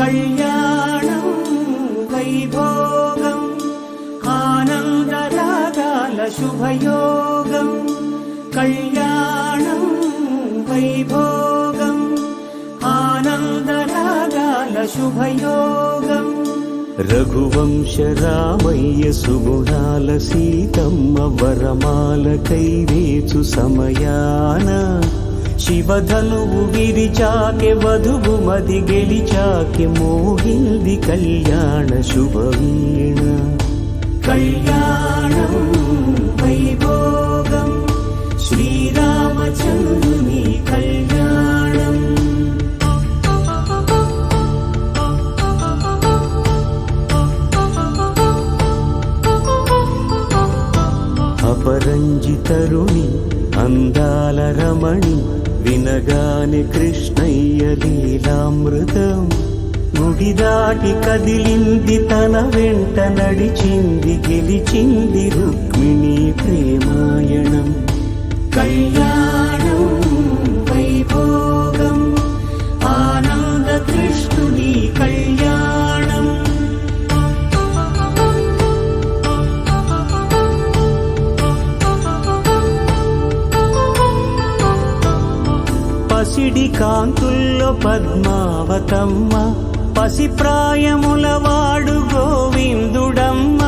కళ్యాణం వైభోగం ఆనందరాగాల శుభయోగం కళ్యాణం వైభోగం ఆనందరాగాల శుభయోగం రఘువంశ రామయ్య సుగుణాల సీతమ్మ వరమాల కైవేచు సమయాన శివధనువు విరిచాకె వధువు మది గెలిచాకె మోహింది కళ్యాణ శుభవీణ కళ్యాణం వైభోగం శ్రీరామచంద్రుని కళ్యాణం అపరంజి తరుణి అందాల రమణి వినగానే కృష్ణయ్య లీలామృతం గుడి దాటి కదిలింది తన వెంట నడిచింది గెలిచింది రుక్మిణి ప్రేమాయణం కళ్యాణం వైభోగం ఆనంద కృష్ణుని కళ్యాణం పసిడి కాంతుల్లో పద్మావతమ్మ పసిప్రాయముల వాడు గోవిందుడమ్మ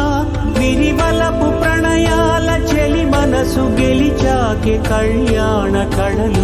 విరివలపు ప్రణయాల చెలి మనసు గెలిచాకే కళ్యాణ కళలులికినాడమ్మ